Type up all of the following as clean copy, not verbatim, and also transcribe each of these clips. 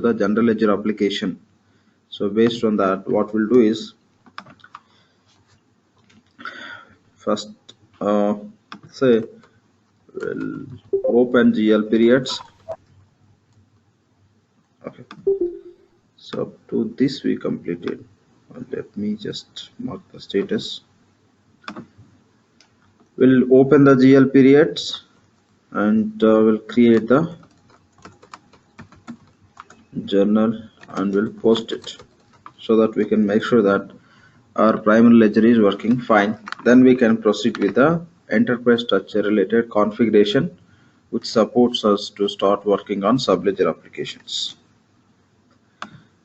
the general ledger application. So based on that, what we'll do is first say we'll open GL periods. Okay, so up to this we completed. Let me just mark the status. We'll open the GL periods and we'll create the journal and we'll post it so that we can make sure that our primary ledger is working fine. Then we can proceed with the enterprise structure related configuration, which supports us to start working on subledger applications.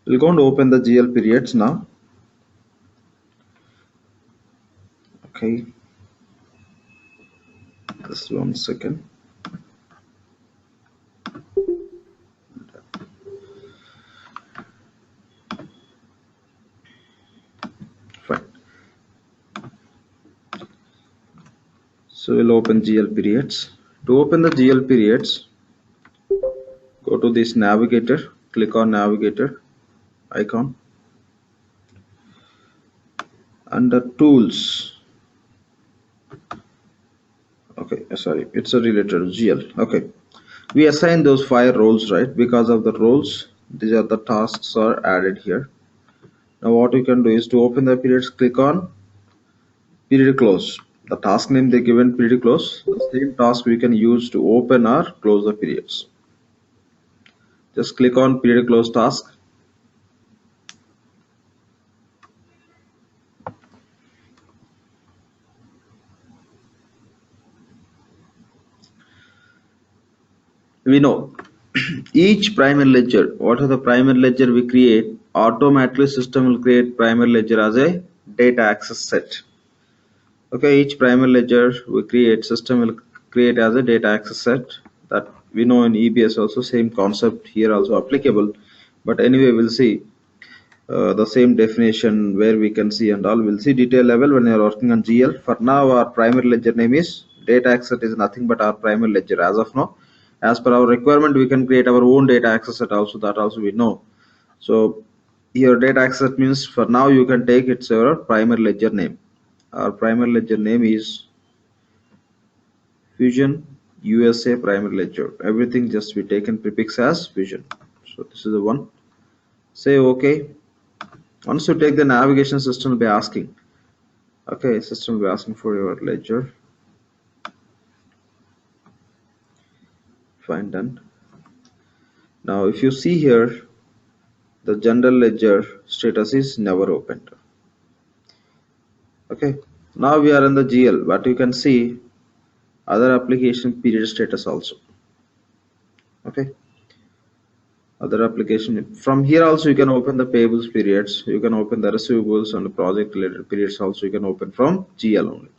We're going to open the GL periods now. Okay, just 1 second. Fine. So we'll open GL periods. To open the GL periods, go to this navigator, click on navigator icon. Under tools, okay, sorry, it's a related to GL. Okay, we assign those 5 roles, right? Because of the roles, these are the tasks are added here. Now what we can do is to open the periods, click on period close. The task name they given period close. The same task we can use to open or close the periods. Just click on period close task. We know each primary ledger, what are the primary ledger we create, automatically system will create primary ledger as a data access set. Okay, each primary ledger we create, system will create as a data access set. That we know in EBS also, same concept here also applicable, but anyway we'll see the same definition where we can see and all. We'll see detail level when you're working on GL. For now our primary ledger name is data access set, is nothing but our primary ledger as of now. As per our requirement we can create our own data access set also, that also we know. So here data access set means for now you can take it's your primary ledger name. Our primary ledger name is Fusion USA primary ledger. Everything just we taken prefix as Fusion. So this is the one. Say okay. Once you take the navigation, system will be asking. Okay, system will be asking for your ledger. Fine, done. Now if you see here, the general ledger status is never opened. Okay, now we are in the GL, but you can see other application period status also. Okay, other application, from here also you can open the payables periods, you can open the receivables and the project related periods also, you can open from GL only.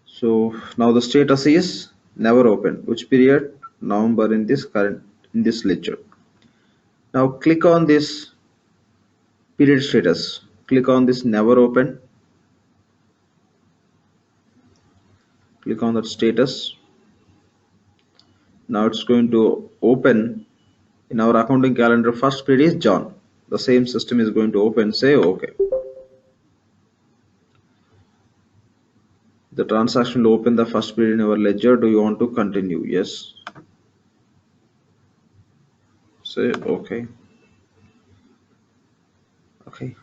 So now the status is never opened. Which period? November in this current, in this ledger. Now click on this period status, click on this never open, click on that status. Now it's going to open in our accounting calendar. First period is John. The same system is going to open. Say okay. The transaction will open the first period in our ledger. Do you want to continue? Yes. Say okay. Okay.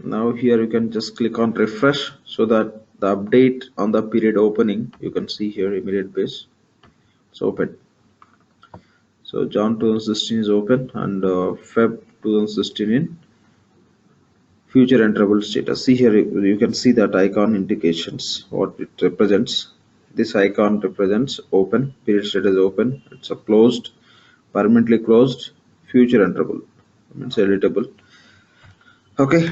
Now here you can just click on refresh so that the update on the period opening you can see here immediate base. It's open. So Jan 2016 is open and Feb 2016 in future enterable status. See here you can see that icon indications what it represents. This icon represents open, period status open, it's a closed, permanently closed, future enterable, means editable. Okay,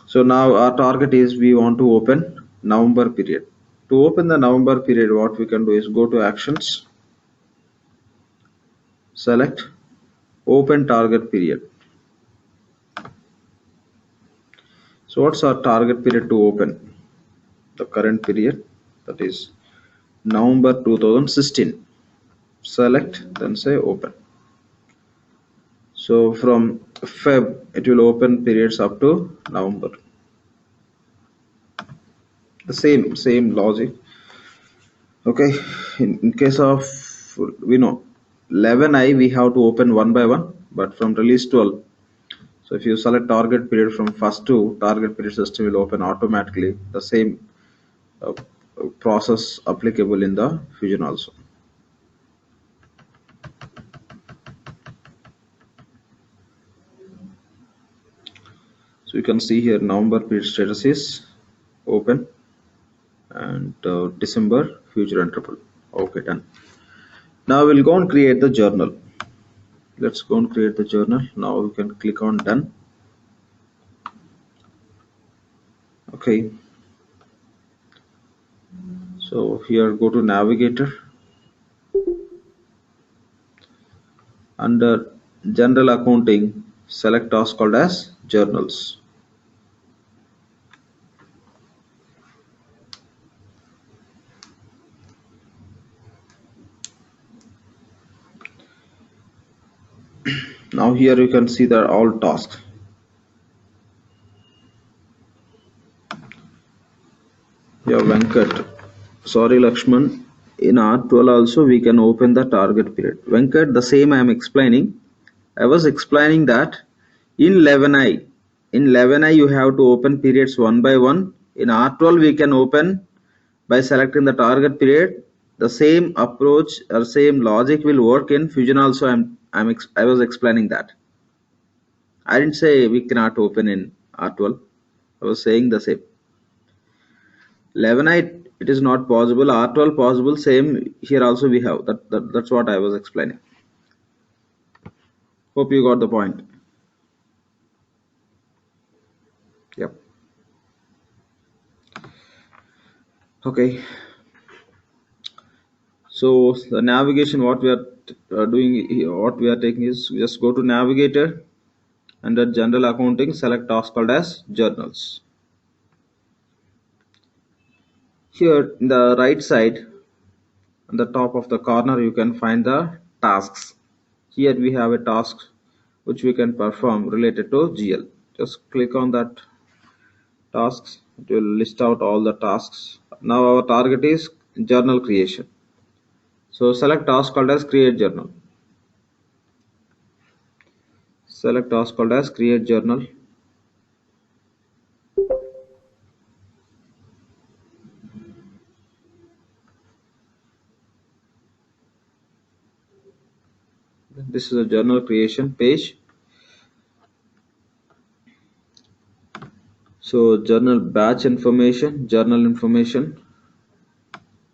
so now our target is we want to open November period. To open the November period, what we can do is go to actions, select open target period. So what's our target period to open? The current period, that is November 2016. Select, then say open. So from Feb it will open periods up to November. The same logic. Okay, in case of, we know 11i we have to open one by one, but from release 12, so if you select target period from first to target period, system will open automatically. The same uh, process applicable in the Fusion also. So you can see here November period status is open, and December future interval. Okay, done. Now we'll go and create the journal. Let's go and create the journal. Now we can click on done. Okay, so here go to navigator. Under general accounting, select task called as journals. Now here you can see that all tasks. Yeah, Venkat. Sorry, Lakshman. In R12 also we can open the target period. Venkat, the same I am explaining. I was explaining that in 11i you have to open periods one by one. In R12 we can open by selecting the target period. The same approach or same logic will work in Fusion also. I was explaining that. I didn't say we cannot open in R12. I was saying the same. 11i it is not possible. R12 possible. Same here also we have. That's what I was explaining. Hope you got the point. Yep. Okay. So the navigation, what we are doing here, what we are taking is just go to navigator. Under general accounting, select task called as journals. Here in the right side, on the top of the corner, you can find the tasks. Here we have a task which we can perform related to GL. Just click on that tasks. It will list out all the tasks. Now our target is journal creation. So select task called as create journal. Select task called as create journal. This is a journal creation page. So journal batch information, journal information,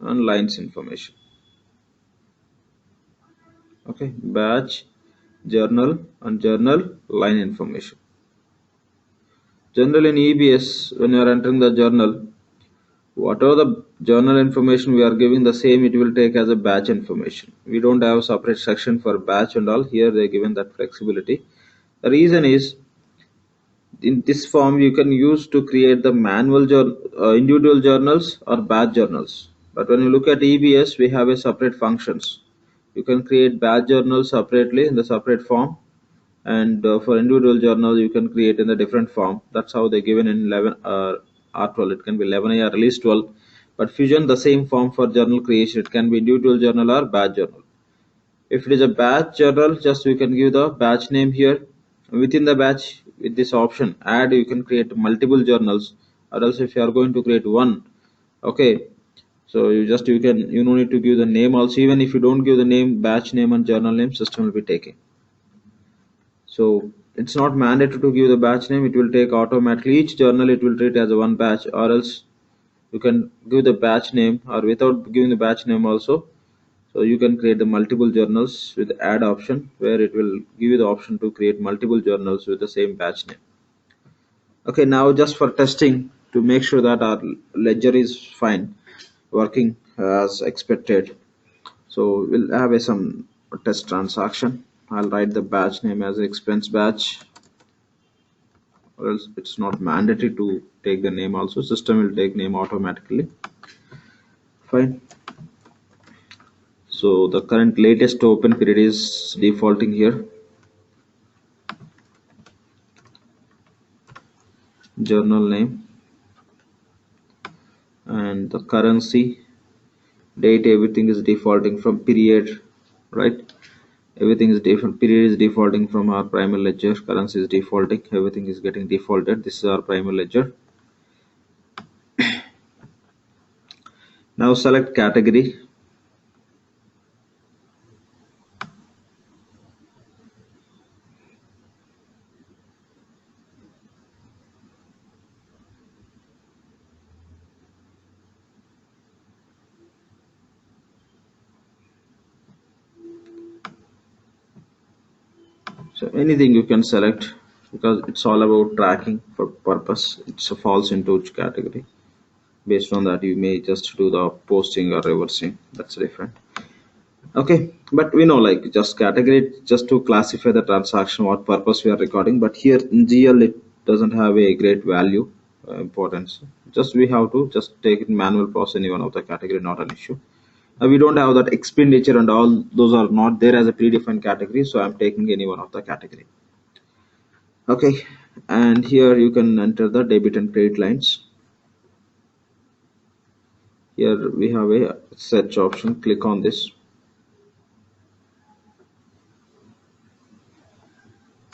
and lines information. Okay, batch, journal, and journal line information. Generally in EBS, when you are entering the journal, whatever the journal information we are giving, the same it will take as a batch information. We don't have a separate section for batch and all. Here they given that flexibility. The reason is, in this form you can use to create the manual individual journals or batch journals. But when you look at EBS, we have a separate functions. You can create batch journals separately in the separate form, and for individual journals you can create in a different form. That's how they given in 11 R12. It can be 11i or release 12. But Fusion the same form for journal creation. It can be individual journal or batch journal. If it is a batch journal, just we can give the batch name here. Within the batch, with this option add, you can create multiple journals, or else if you are going to create one, okay, so you no need to give the name also. Even if you don't give the name, batch name and journal name, system will be taking. So it's not mandatory to give the batch name. It will take automatically. Each journal it will treat as a one batch, or else you can give the batch name, or without giving the batch name also. So you can create the multiple journals with the add option, where it will give you the option to create multiple journals with the same batch name. Okay, now just for testing to make sure that our ledger is fine, working as expected. So we'll have some test transaction. I'll write the batch name as expense batch, or else it's not mandatory to take the name also. System will take name automatically. Fine. So the current latest open period is defaulting here. journal name, and the currency, date, everything is defaulting from period, right? Everything is different. Period is defaulting from our primary ledger, currency is defaulting, everything is getting defaulted. This is our primary ledger. Now select category. So anything you can select, because it's all about tracking for purpose. It falls into which category. Based on that, you may just do the posting or reversing. That's different. Okay, but we know, like, just category just to classify the transaction, what purpose we are recording. But here in GL, it doesn't have a great value importance. Just we have to just take it manual process any one of the category, not an issue. We don't have that expenditure and all those are not there as a predefined category, so I'm taking any one of the category. Okay, and here you can enter the debit and credit lines. Here we have a search option. Click on this.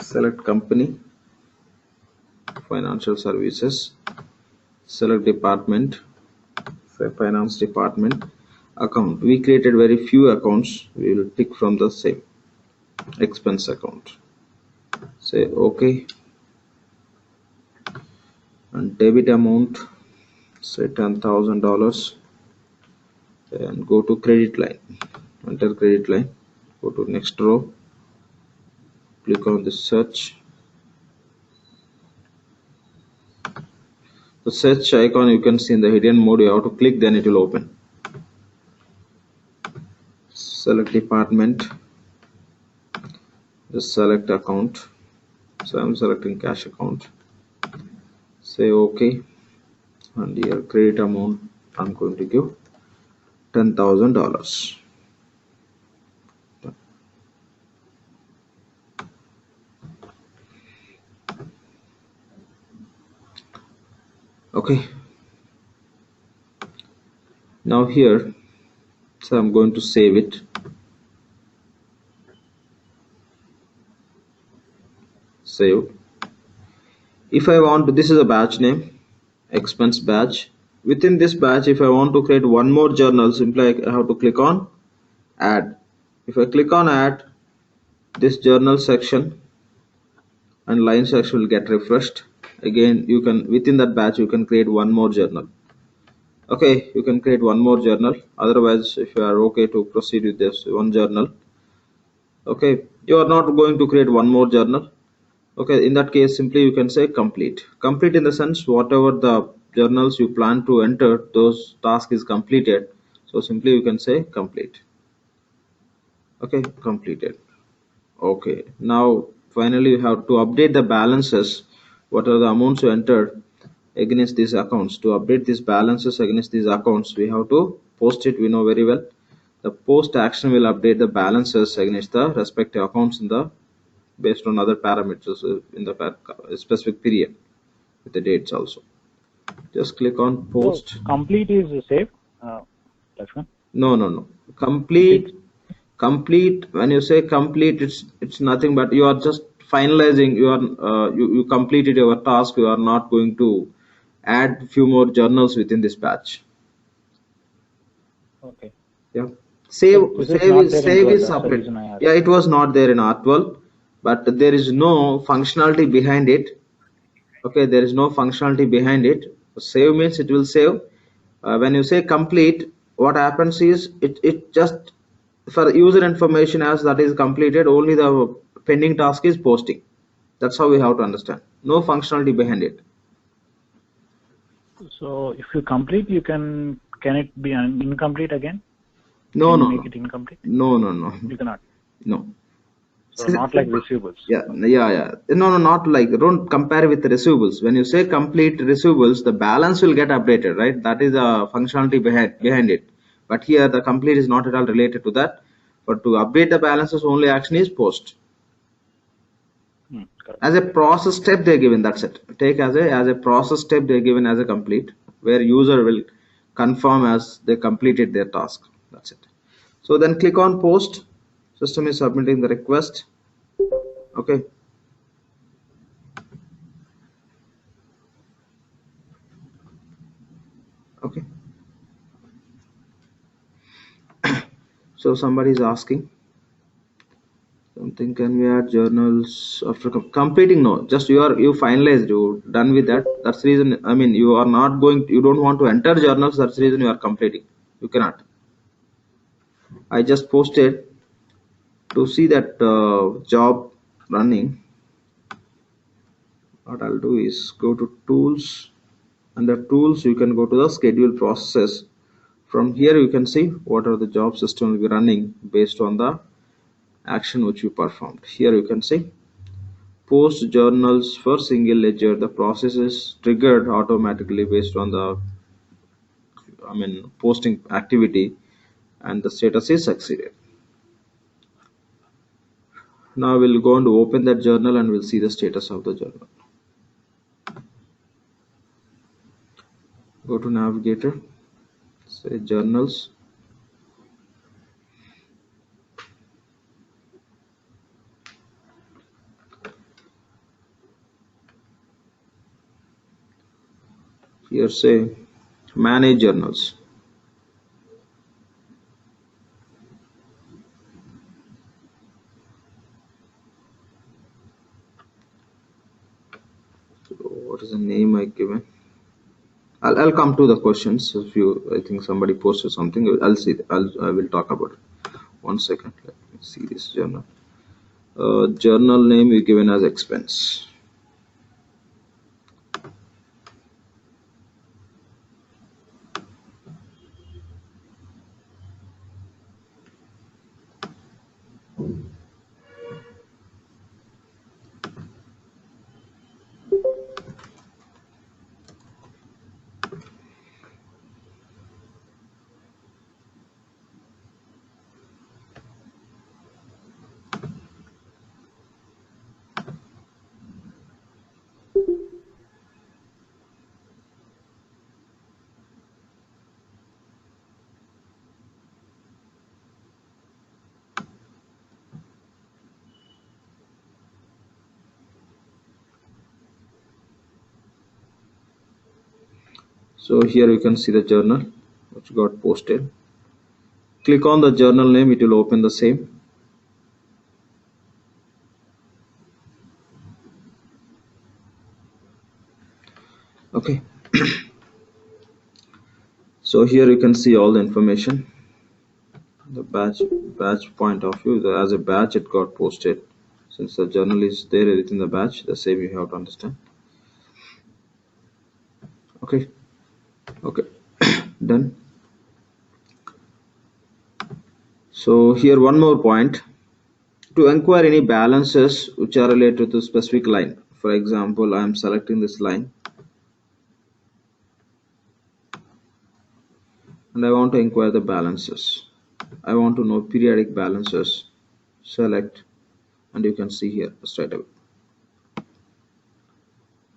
Select company, financial services. Select department, say finance department. Account, we created very few accounts, we will pick from the same. Expense account, say okay, and debit amount, say $10,000, and go to credit line, enter credit line, go to next row, click on the search. The search icon you can see in the hidden mode, you have to click, then it will open. Select department, just select account, so I'm selecting cash account, say okay, and here credit amount I'm going to give $10,000. Okay, now here, so I'm going to save it. Save. If I want to, this is a batch name, expense batch. Within this batch, if I want to create one more journal, simply I have to click on add. If I click on add, this journal section and line section will get refreshed. Again, you can, within that batch, you can create one more journal. Okay, you can create one more journal. Otherwise, if you are okay to proceed with this one journal, okay, you are not going to create one more journal. Okay, in that case, simply you can say complete. Complete in the sense, whatever the journals you plan to enter, those task is completed. So simply you can say complete. Okay, completed. Okay, now finally you have to update the balances. What are the amounts you entered against these accounts? To update these balances against these accounts, we have to post it. We know very well. The post action will update the balances against the respective accounts in the based on other parameters in the specific period with the dates also. Just click on post. So complete is saved, Lakshman? No. Complete. When you say complete, it's nothing but you are just finalizing. You are you completed your task. You are not going to add few more journals within this batch. Okay. Yeah. Save is separate. Yeah, it was not there in R12, but there is no functionality behind it. Okay, there is no functionality behind it. Save means it will save. When you say complete, what happens is it just for user information as that is completed, only the pending task is posting. That's how we have to understand. No functionality behind it. So if you complete, can it be incomplete again? No. Make it incomplete? No. You cannot. No. So not like receivables. Yeah. No, not like, don't compare with the receivables. When you say complete receivables, the balance will get updated, right? That is the functionality behind it. But here the complete is not at all related to that. But to update the balances, only action is post. Correct. As a process step they're given, that's it. Take as a process step they're given as a complete, where user will confirm as they completed their task. That's it. So then click on post. System is submitting the request. Okay. Okay. So somebody is asking something. Can we add journals after completing? No, just you finalized, you done with that. That's the reason. I mean, you are not going. You don't want to enter journals. That's the reason you are completing. You cannot. I just posted to see that job running. What I'll do is go to tools. Under tools, you can go to the schedule processes. From here, you can see what are the job system will be running based on the action which you performed. Here you can see post journals for single ledger. The process is triggered automatically based on the posting activity, and the status is succeeded. Now we'll go on to open that journal and we'll see the status of the journal. Go to navigator, say journals. Here say manage journals. So what is the name I given? I'll come to the questions. If I think somebody posted something, I'll see. I will talk about it. 1 second. Let me see this journal. Journal name we given as expense. So here you can see the journal which got posted. Click on the journal name, it will open the same. Okay. So here you can see all the information. The batch point of view, as a batch it got posted. Since the journal is there within the batch, the same you have to understand. Okay. Done. So here one more point. To inquire any balances which are related to specific line. For example, I am selecting this line and I want to inquire the balances. I want to know periodic balances. Select, and you can see here straight away.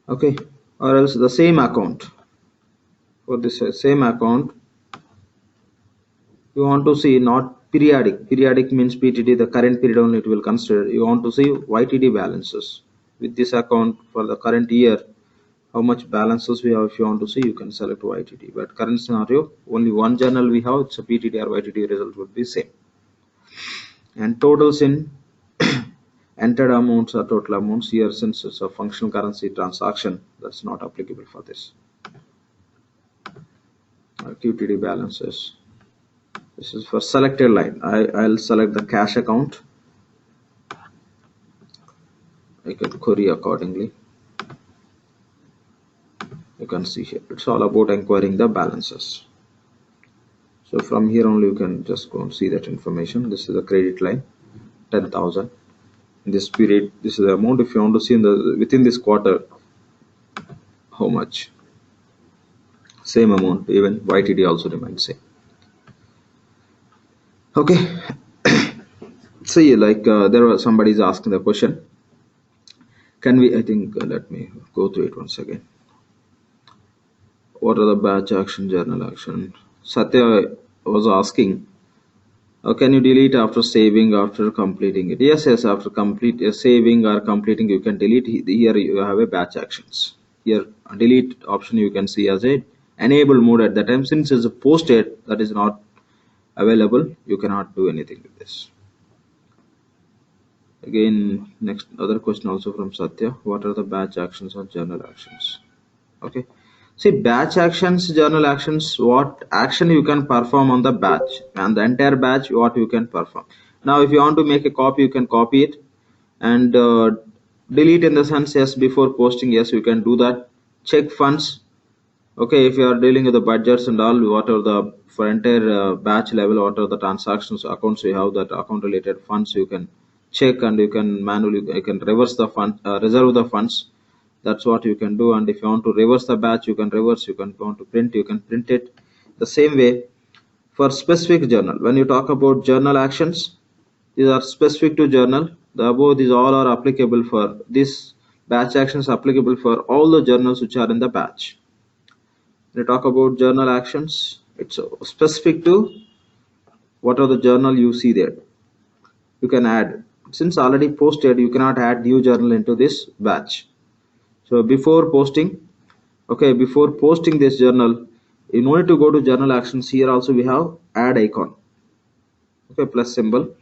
Okay, or else the same account. For this same account, you want to see not periodic. Periodic means PTD, the current period only it will consider. You want to see YTD balances. With this account for the current year, how much balances we have. If you want to see, you can select YTD. But current scenario, only one journal we have, it's a PTD or YTD result would be same. And totals in entered amounts or total amounts. Here, since it's a functional currency transaction, that's not applicable for this. QTD balances. This is for selected line. I'll select the cash account. I can query accordingly. You can see here it's all about inquiring the balances. So from here only you can just go and see that information. This is the credit line, 10,000. In this period, this is the amount. If you want to see in the within this quarter, how much? Same amount. Even YTD also remains same. Okay. See, like there was somebody is asking the question. Can we, I think, let me go through it once again. What are the batch action, journal action? Satya was asking, can you delete after saving, after completing it? Yes, yes, after saving or completing, you can delete. Here you have a batch actions. Here, delete option you can see as a enable mode at that time. Since it's a posted, that is not available, you cannot do anything with this. Again, next other question also from Satya. What are the batch actions or journal actions? Okay. See, batch actions, journal actions, what action you can perform on the batch and the entire batch, what you can perform. Now, if you want to make a copy, you can copy it and delete in the sense, yes, before posting, yes, you can do that. Check funds. Okay, if you are dealing with the budgets and all, what are the, for entire batch level, what are the transactions, accounts you have, that account related funds you can check, and you can manually, you can reverse the fund, reserve the funds. That's what you can do. And if you want to reverse the batch, you can reverse. You can want to print, you can print it. The same way for specific journal, when you talk about journal actions, these are specific to journal. The above, these all are applicable for this batch actions, applicable for all the journals which are in the batch. When you talk about journal actions, it's specific to what are the journal you see there. You can add, since already posted, you cannot add new journal into this batch. So before posting, okay, before posting this journal, you need to go to journal actions. Here also we have add icon, okay, plus symbol.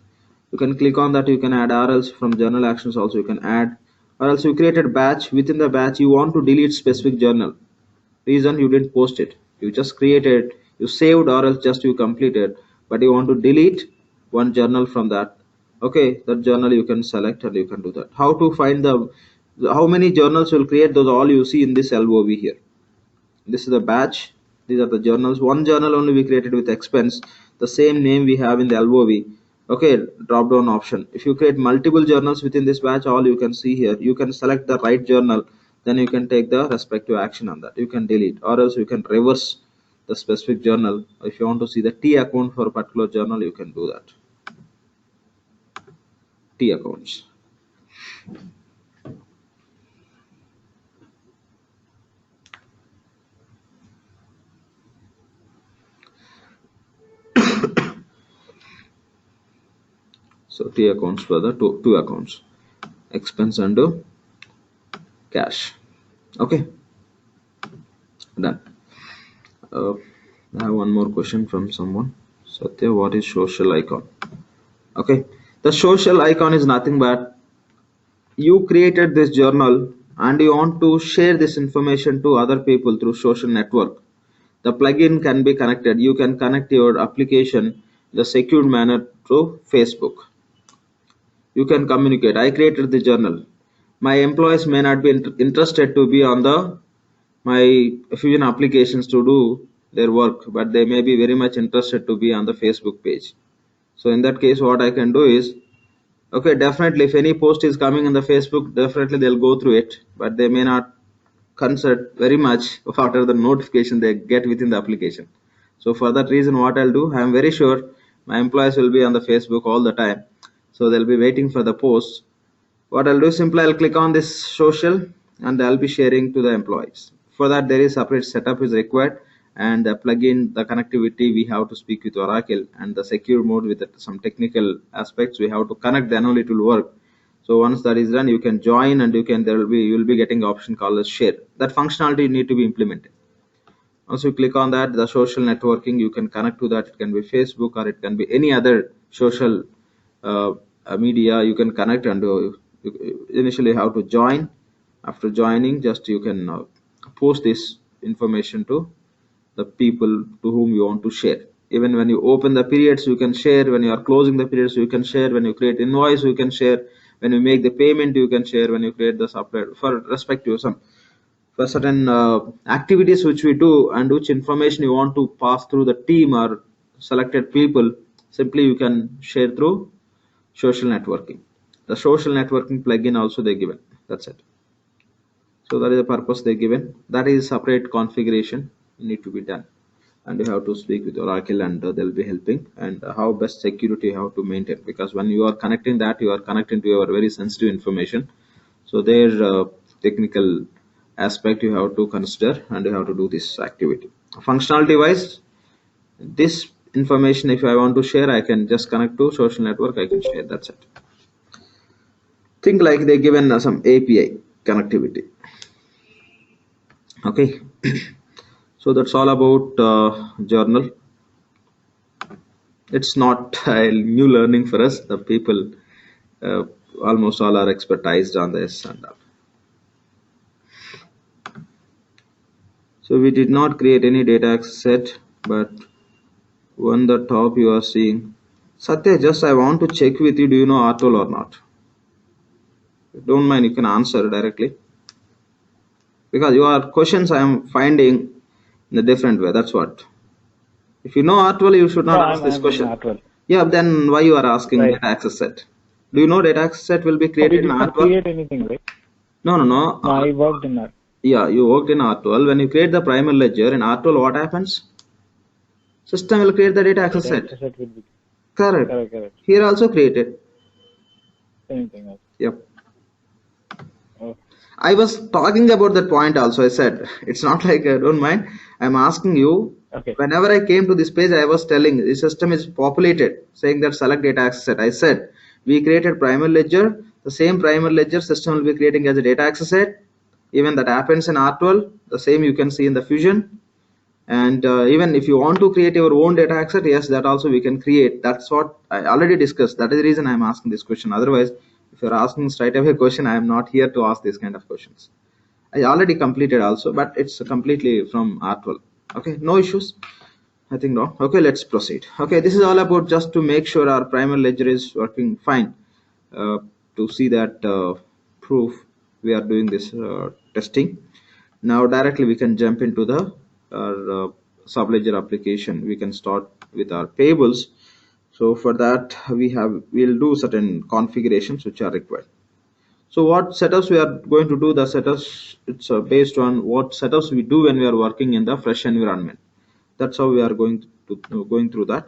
You can click on that, you can add, or else from journal actions also you can add, or else you created batch. Within the batch you want to delete specific journal, reason you didn't post it, you just created, you saved, or else just you completed, but you want to delete one journal from that. Okay, that journal you can select and you can do that. How to find the, how many journals will create, those all you see in this LOV here. This is the batch, these are the journals. One journal only we created with expense, the same name we have in the LOV. Okay, drop down option. If you create multiple journals within this batch, all you can see here, you can select the right journal, then you can take the respective action on that. You can delete, or else you can reverse the specific journal. If you want to see the T account for a particular journal, you can do that. T accounts. So T accounts for the two accounts, expense and cash. Okay, done. I have one more question from someone. Satya, what is social icon? Okay, the social icon is nothing but you created this journal and you want to share this information to other people through social network. The plugin can be connected. You can connect your application in a secure manner through Facebook. You can communicate. I created the journal. My employees may not be interested to be on the my Fusion applications to do their work, but they may be very much interested to be on the Facebook page. So in that case, what I can do is, okay, definitely if any post is coming on the Facebook, definitely they'll go through it, but they may not consider very much what are the notification they get within the application. So for that reason, what I'll do, I'm very sure my employees will be on the Facebook all the time, so they'll be waiting for the posts. What I'll do, simply I'll click on this social and I'll be sharing to the employees. For that, there is separate setup is required, and the plugin, the connectivity, we have to speak with Oracle, and the secure mode with some technical aspects we have to connect, then only it will work. So once that is done, you can join and you will be getting the option called as share. That functionality need to be implemented. Once you click on that, the social networking, you can connect to that. It can be Facebook or it can be any other social media. You can connect and initially how to join. After joining, just you can post this information to the people to whom you want to share. Even when you open the periods, you can share. When you are closing the periods, you can share. When you create invoice, you can share. When you make the payment, you can share. When you create the software for respective some for certain activities which we do and which information you want to pass through the team or selected people, simply you can share through social networking. The social networking plugin also they given. That's it. So that is the purpose they given. That is separate configuration need to be done, and you have to speak with Oracle, and they'll be helping, and how best security how to maintain, because when you are connecting that, you are connecting to your very sensitive information. So their technical aspect you have to consider, and you have to do this activity. Functionality wise, this information, if I want to share, I can just connect to social network, I can share, that's it. Think like they given some API connectivity. Okay. So that's all about journal. It's not a new learning for us. The people uh, almost all are expertised on this and all. So we did not create any data access set, but on the top you are seeing. Satya, just I want to check with you, do you know RTOL or not? If you don't mind, you can answer directly. Because your questions I am finding in a different way, that's what. If you know RTOL, you should not No, ask this I'm question. R12. Yeah, then why you are asking Right. data access set? Do you know data access set will be We created in did not R12? create anything, right? No. No, I worked in that. Yeah, you worked in R12. When you create the primary ledger in R12, what happens? System will create the data access Data set. access set will be Correct. correct. Here also created. Anything else? Yep. Oh, I was talking about that point also. I said it's not like I don't mind. I'm asking you. okay. Whenever I came to this page, I was telling the system is populated, saying that select data access set. I said we created primary ledger. The same primary ledger system will be creating as a data access set. Even that happens in R12. The same you can see in the Fusion. And even if you want to create your own data access, yes, that also we can create. That's what I already discussed. That is the reason I'm asking this question. Otherwise, if you're asking straight away question, I am not here to ask this kind of questions. I already completed also, but it's completely from R12. Okay, no issues. I think no. Okay, let's proceed. Okay, this is all about just to make sure our primary ledger is working fine. To see that proof, we are doing this testing. Now directly we can jump into the our subledger application. We can start with our payables. So for that we'll do certain configurations which are required. So what setups we are going to do, the setups, it's based on what setups we do when we are working in the fresh environment. That's how we are going through that.